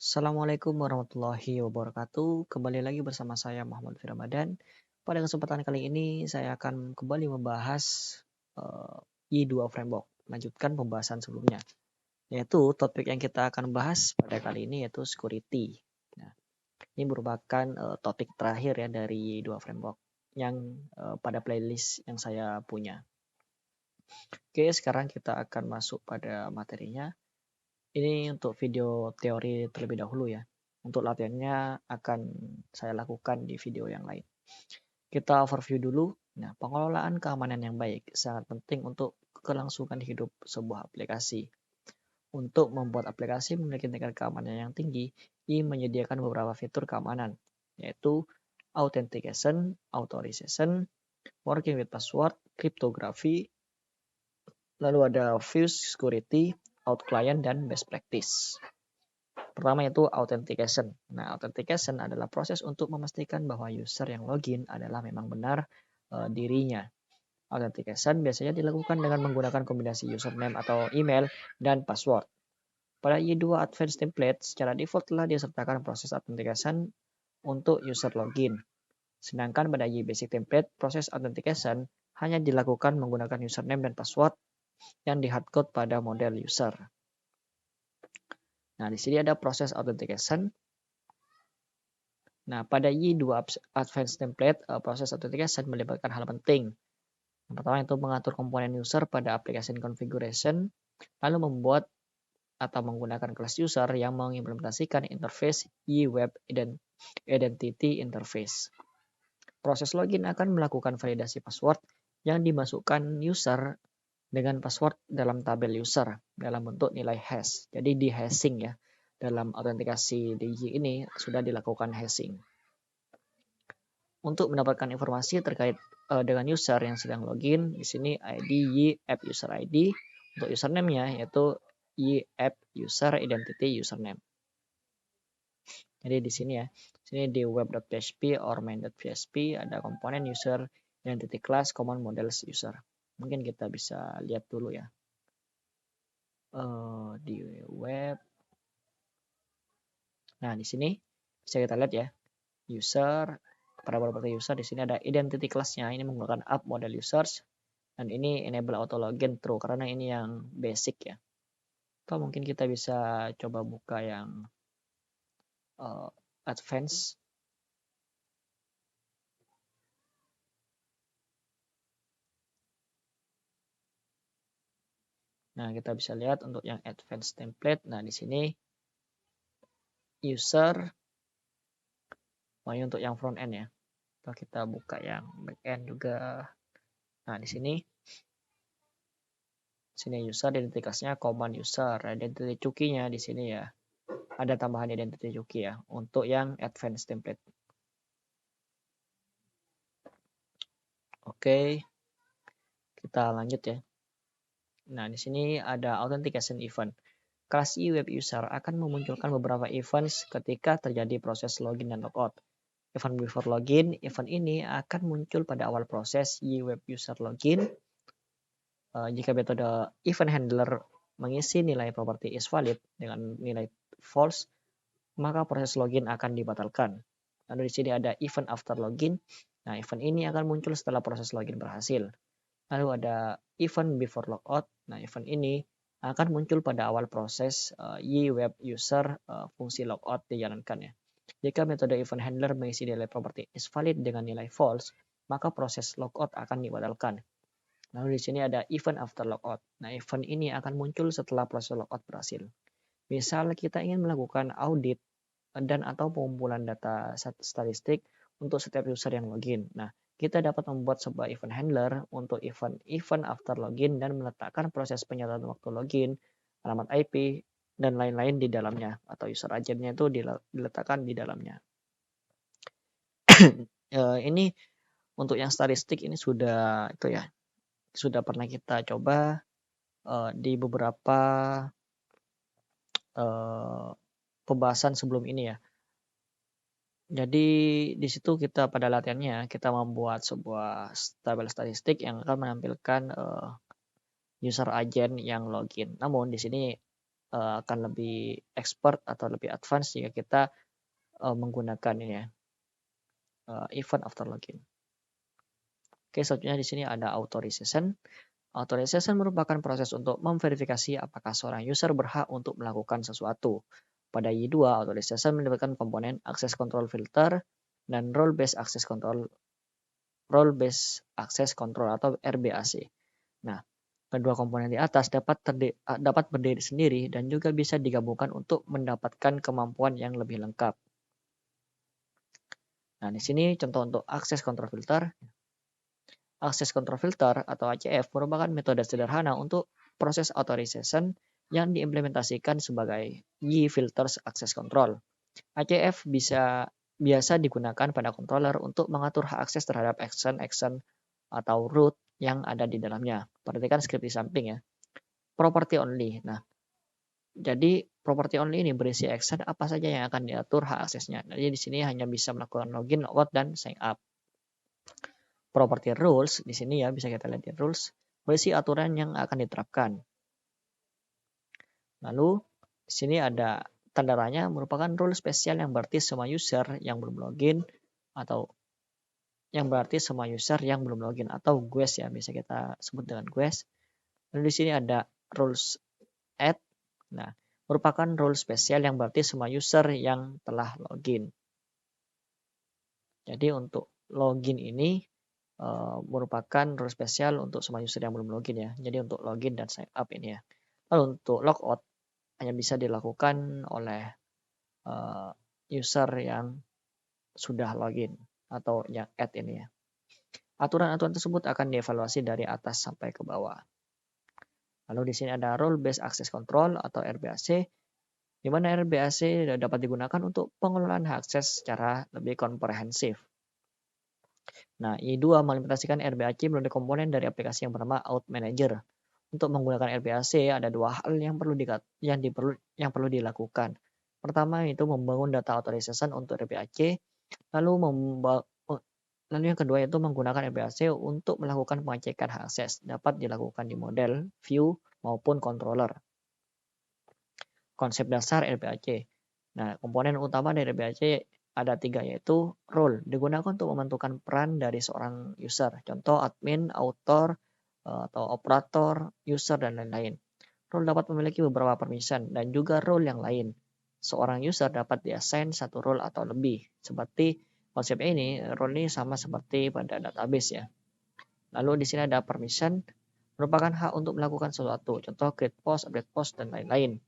Assalamualaikum warahmatullahi wabarakatuh. Kembali lagi bersama saya Muhammad Firamadan. Pada kesempatan kali ini saya akan kembali membahas eh, Y2 Framework, melanjutkan pembahasan sebelumnya. Yaitu topik yang kita akan bahas pada kali ini yaitu security. Nah, ini merupakan topik terakhir ya dari Y2 Framework yang pada playlist yang saya punya. Oke, sekarang kita akan masuk pada materinya. Ini untuk video teori terlebih dahulu ya. Untuk latihannya akan saya lakukan di video yang lain. Kita overview dulu. Nah, pengelolaan keamanan yang baik sangat penting untuk kelangsungan hidup sebuah aplikasi. Untuk membuat aplikasi memiliki tingkat keamanan yang tinggi, I menyediakan beberapa fitur keamanan, yaitu authentication, authorization, working with password, cryptography, lalu ada fuse security, out client, dan best practice. Pertama itu authentication. Nah, authentication adalah proses untuk memastikan bahwa user yang login adalah memang benar dirinya. Authentication biasanya dilakukan dengan menggunakan kombinasi username atau email dan password. Pada Y2 Advanced Template, secara default telah disertakan proses authentication untuk user login. Sedangkan pada Y Basic Template, proses authentication hanya dilakukan menggunakan username dan password yang di-hardcode pada model user. Nah, di sini ada proses authentication. Nah, pada Y2 Advanced Template, proses authentication melibatkan hal penting. Yang pertama itu mengatur komponen user pada application configuration, lalu membuat atau menggunakan kelas user yang mengimplementasikan interface Y-Web Identity Interface. Proses login akan melakukan validasi password yang dimasukkan user dengan password dalam tabel user dalam bentuk nilai hash. Jadi di hashing ya. Dalam autentikasi di Y ini sudah dilakukan hashing. Untuk mendapatkan informasi terkait dengan user yang sedang login, di sini ID Y app user ID, untuk username-nya yaitu Y app user identity username. Jadi di sini ya, sini di web.php or main.php ada komponen user identity class common models user. Mungkin kita bisa lihat dulu ya. Di web. Nah, di sini bisa kita lihat ya. User, pada properti user di sini ada identity class-nya. Ini menggunakan app model users. Dan ini enable auto login true karena ini yang basic ya. Atau mungkin kita bisa coba buka yang advance. Nah, kita bisa lihat untuk yang advanced template. Nah, di sini user, untuk yang front end ya. Atau kita buka yang back end juga. Nah, di sini user identitasnya common user, identity cookie-nya di sini ya. Ada tambahan identity cookie ya untuk yang advanced template. Oke. Kita lanjut ya. Nah, di sini ada authentication event. Kelas web user akan memunculkan beberapa events ketika terjadi proses login dan logout. Event before login, event ini akan muncul pada awal proses web user login. Jika metode event handler mengisi nilai property is valid dengan nilai false, maka proses login akan dibatalkan. Lalu di sini ada event after login. Nah, event ini akan muncul setelah proses login berhasil. Lalu ada event before logout. Nah, event ini akan muncul pada awal proses web user fungsi logout dijalankan ya. Jika metode event handler mengisi nilai property is valid dengan nilai false, maka proses logout akan dibatalkan. Lalu di sini ada event after logout. Nah, event ini akan muncul setelah proses logout berhasil. Misal kita ingin melakukan audit dan atau pengumpulan data statistik untuk setiap user yang login. Nah, kita dapat membuat sebuah event handler untuk event after login dan meletakkan proses penyataan waktu login, alamat IP, dan lain-lain di dalamnya. Atau user agentnya itu diletakkan di dalamnya. Ini untuk yang statistik ini sudah pernah kita coba di beberapa pembahasan sebelum ini ya. Jadi di situ kita pada latihannya kita membuat sebuah tabel statistik yang akan menampilkan user agent yang login. Namun di sini akan lebih expert atau lebih advance jika kita menggunakan ini ya, event after login. Oke, selanjutnya di sini ada authorization. Authorization merupakan proses untuk memverifikasi apakah seorang user berhak untuk melakukan sesuatu. Pada Y2, authorization melibatkan komponen access control filter dan role based access control atau RBAC. Nah, kedua komponen di atas dapat berdiri sendiri dan juga bisa digabungkan untuk mendapatkan kemampuan yang lebih lengkap. Nah, di sini contoh untuk access control filter. Access Control Filter atau ACF merupakan metode sederhana untuk proses authorization yang diimplementasikan sebagai Y Filters Access Control. ACF biasa digunakan pada controller untuk mengatur hak akses terhadap action atau root yang ada di dalamnya. Perhatikan script di samping ya. Property only. Nah, jadi property only ini berisi action apa saja yang akan diatur hak aksesnya. Jadi di sini hanya bisa melakukan login, logout, dan sign up. Property rules di sini ya bisa kita lihat di rules berisi aturan yang akan diterapkan. Lalu di sini ada tanda tanya merupakan rule spesial yang berarti semua user yang belum login atau atau guest ya bisa kita sebut dengan guest. Lalu di sini ada rules add. Nah, merupakan rule spesial yang berarti semua user yang telah login. Jadi untuk login ini merupakan rule spesial untuk semua user yang belum login ya. Jadi untuk login dan sign up ini ya. Lalu untuk logout hanya bisa dilakukan oleh user yang sudah login atau yang add ini ya. Aturan-aturan tersebut akan dievaluasi dari atas sampai ke bawah. Lalu di sini ada role based access control atau RBAC, di mana RBAC dapat digunakan untuk pengelolaan hak akses secara lebih komprehensif. Nah, Y2 mengimplementasikan RBAC melalui komponen dari aplikasi yang bernama Out Manager. Untuk menggunakan RBAC ada dua hal yang perlu dilakukan. Pertama itu membangun data authorization untuk RBAC, lalu yang kedua itu menggunakan RBAC untuk melakukan pengecekan hak akses. Dapat dilakukan di model, view, maupun controller. Konsep dasar RBAC. Nah, komponen utama dari RBAC ada 3 yaitu role, digunakan untuk menentukan peran dari seorang user. Contoh admin, author, atau operator, user, dan lain-lain. Role dapat memiliki beberapa permission dan juga role yang lain. Seorang user dapat diassign satu role atau lebih. Seperti konsep ini, role ini sama seperti pada database ya. Lalu di sini ada permission, merupakan hak untuk melakukan sesuatu. Contoh create post, update post, dan lain-lain.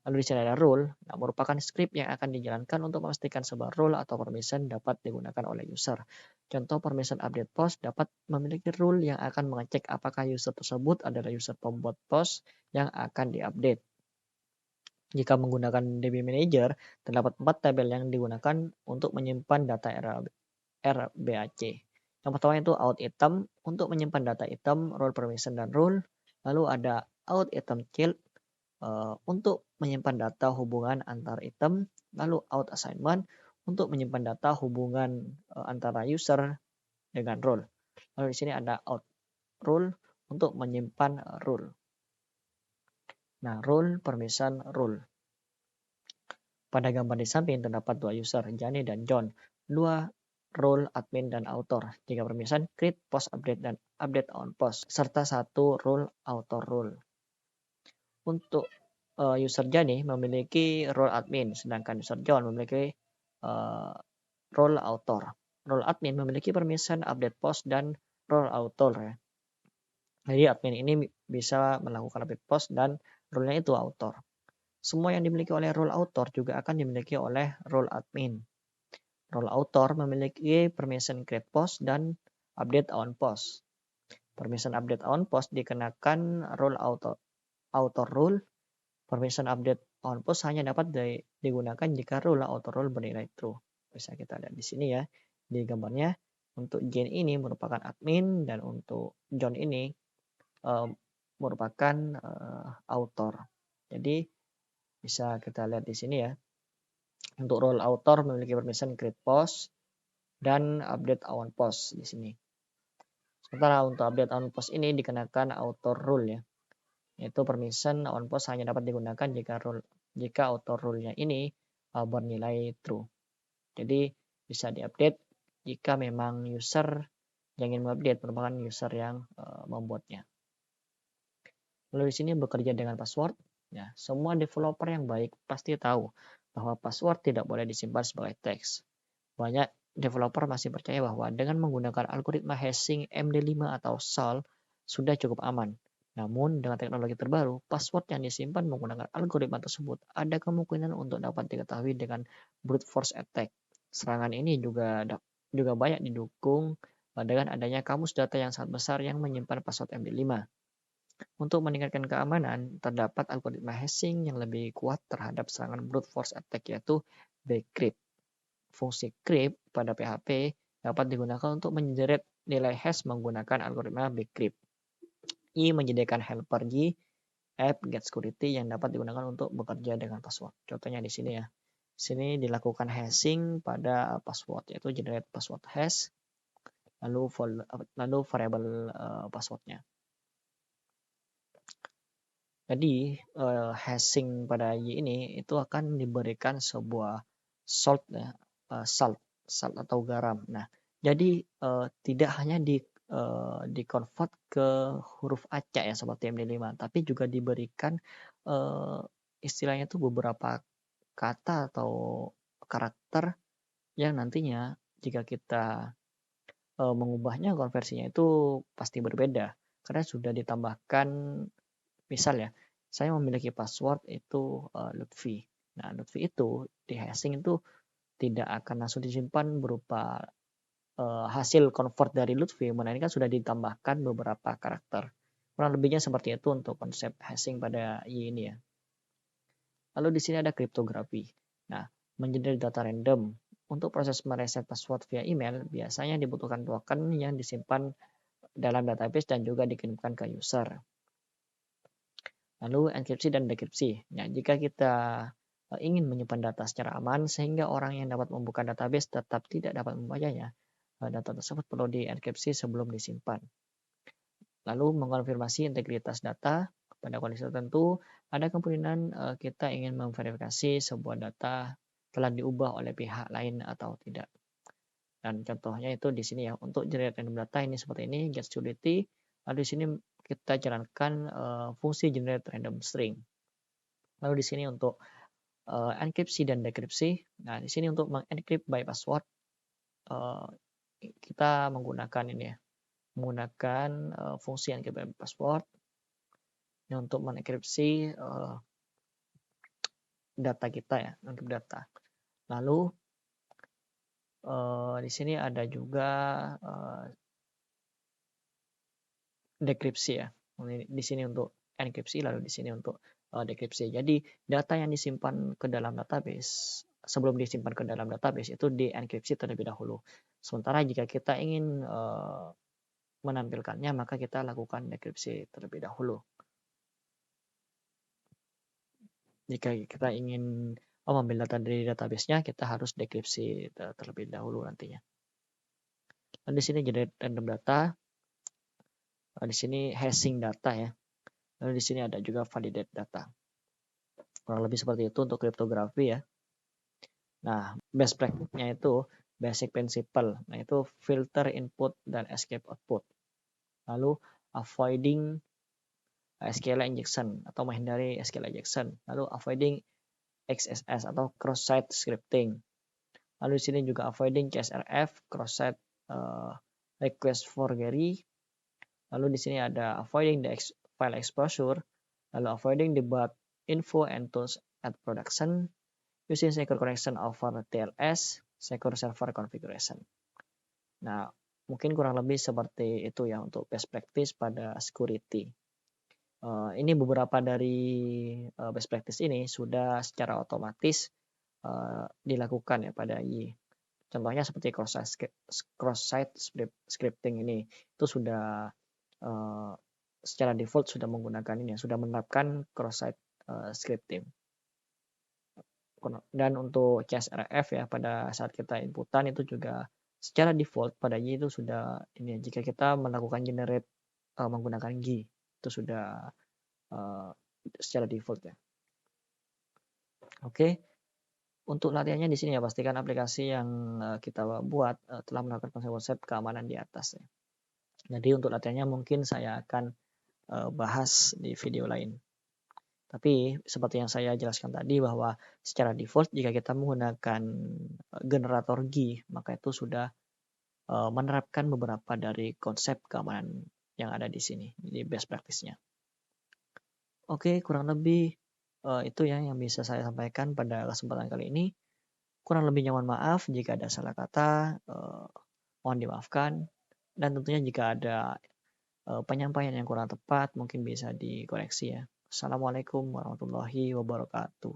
Lalu di sini ada rule, merupakan script yang akan dijalankan untuk memastikan sebuah rule atau permission dapat digunakan oleh user. Contoh permission update post dapat memiliki rule yang akan mengecek apakah user tersebut adalah user pembuat post yang akan diupdate. Jika menggunakan DB Manager, terdapat 4 tabel yang digunakan untuk menyimpan data RBAC. Yang pertama itu out item untuk menyimpan data item, role permission dan rule. Lalu ada out item child untuk menyimpan data hubungan antar item, lalu out assignment untuk menyimpan data hubungan antara user dengan role. Lalu di sini ada out rule untuk menyimpan rule. Nah, role, permission, rule. Pada gambar di samping terdapat 2 user, Jani dan John. 2 role, admin, dan author. 3 permission, create, post, update, dan update on post. Serta 1 role, author role. Untuk user Jani memiliki role admin, sedangkan user John memiliki role author. Role admin memiliki permission update post dan role author ya. Jadi admin ini bisa melakukan update post dan role-nya itu author. Semua yang dimiliki oleh role author juga akan dimiliki oleh role admin. Role author memiliki permission create post dan update on post. Permission update on post dikenakan role author rule. Permission update on post hanya dapat digunakan jika rule author rule bernilai true. Bisa kita lihat di sini ya di gambarnya. Untuk Jane ini merupakan admin dan untuk John ini merupakan author. Jadi bisa kita lihat di sini ya. Untuk role author memiliki permission create post dan update on post di sini. Sementara untuk update on post ini dikenakan author rule ya. yaitu permission on post hanya dapat digunakan jika author rule-nya ini bernilai true. Jadi bisa diupdate jika memang user yang ingin mengupdate merupakan user yang membuatnya. Lalu di sini bekerja dengan password. Ya, semua developer yang baik pasti tahu bahwa password tidak boleh disimpan sebagai teks. Banyak developer masih percaya bahwa dengan menggunakan algoritma hashing MD5 atau SAL sudah cukup aman. Namun, dengan teknologi terbaru, password yang disimpan menggunakan algoritma tersebut ada kemungkinan untuk dapat diketahui dengan brute force attack. Serangan ini juga banyak didukung dengan adanya kamus data yang sangat besar yang menyimpan password MD5. Untuk meningkatkan keamanan, terdapat algoritma hashing yang lebih kuat terhadap serangan brute force attack, yaitu bcrypt. Fungsi crypt pada PHP dapat digunakan untuk menjerat nilai hash menggunakan algoritma bcrypt. I menyediakan helper G, app get security yang dapat digunakan untuk bekerja dengan password. Contohnya di sini ya. Di sini dilakukan hashing pada password, yaitu generate password hash, lalu variable passwordnya. Jadi hashing pada Y ini itu akan diberikan sebuah salt ya, salt atau garam. Nah, jadi tidak hanya di convert ke huruf acak ya seperti MD5, tapi juga diberikan istilahnya itu beberapa kata atau karakter yang nantinya jika kita mengubahnya konversinya itu pasti berbeda karena sudah ditambahkan. Misal ya, saya memiliki password itu Lutfi. Nah, Lutfi itu di hashing itu tidak akan langsung disimpan berupa hasil convert dari Lutfi, melainkan sudah ditambahkan beberapa karakter. Kurang lebihnya seperti itu untuk konsep hashing pada Y ini ya. Lalu di sini ada kriptografi. Nah, menjadi data random. Untuk proses mereset password via email, biasanya dibutuhkan token yang disimpan dalam database dan juga dikirimkan ke user. Lalu enkripsi dan dekripsi. Nah, jika kita ingin menyimpan data secara aman sehingga orang yang dapat membuka database tetap tidak dapat membacanya, data tersebut perlu dienkripsi sebelum disimpan. Lalu mengonfirmasi integritas data. Pada kondisi tertentu, ada kemungkinan kita ingin memverifikasi sebuah data telah diubah oleh pihak lain atau tidak. Dan contohnya itu di sini ya, untuk generate random data ini seperti ini, get security. Lalu di sini kita jalankan fungsi generate random string. Lalu di sini untuk enkripsi dan dekripsi. Nah, di sini untuk mengencrypt by password kita menggunakan ini ya, menggunakan fungsi encrypt by password ini untuk mengekripsi data kita ya, encrypt data. Lalu di sini ada juga dekripsi ya. Di sini untuk enkripsi, lalu di sini untuk dekripsi. Jadi data yang disimpan ke dalam database, sebelum disimpan ke dalam database itu dienkripsi terlebih dahulu. Sementara jika kita ingin menampilkannya, maka kita lakukan dekripsi terlebih dahulu. Jika kita ingin mengambil data dari database-nya, kita harus dekripsi terlebih dahulu nantinya. Dan di sini jadi random data. Di sini hashing data ya. Lalu di sini ada juga validate data. Kurang lebih seperti itu untuk kriptografi ya. Nah, best practice-nya itu basic principle. Nah, itu filter input dan escape output. Lalu avoiding SQL injection atau menghindari SQL injection. Lalu avoiding XSS atau cross-site scripting. Lalu di sini juga avoiding CSRF, cross-site request forgery. Lalu di sini ada avoiding the file exposure, lalu avoiding debug info and tools at production, using secure connection over TLS, secure server configuration. Nah, mungkin kurang lebih seperti itu ya untuk best practice pada security. Ini beberapa dari best practice ini sudah secara otomatis dilakukan ya pada Y. Contohnya seperti cross-site scripting ini itu sudah secara default sudah menggunakan ini, sudah menerapkan cross-site scripting. Dan untuk CSRF ya pada saat kita inputan itu juga secara default pada Y itu sudah ini jika kita melakukan generate menggunakan GI itu sudah secara default ya. Oke, untuk latihannya di sini ya pastikan aplikasi yang kita buat telah menerapkan konsep keamanan di atas ya. Jadi untuk latihannya mungkin saya akan bahas di video lain. Tapi seperti yang saya jelaskan tadi bahwa secara default jika kita menggunakan generator G, maka itu sudah menerapkan beberapa dari konsep keamanan yang ada di sini, jadi best practice-nya. Oke, kurang lebih itu ya yang bisa saya sampaikan pada kesempatan kali ini. Kurang lebihnya mohon maaf jika ada salah kata, mohon dimaafkan. Dan tentunya jika ada penyampaian yang kurang tepat mungkin bisa dikoreksi ya. Assalamualaikum warahmatullahi wabarakatuh.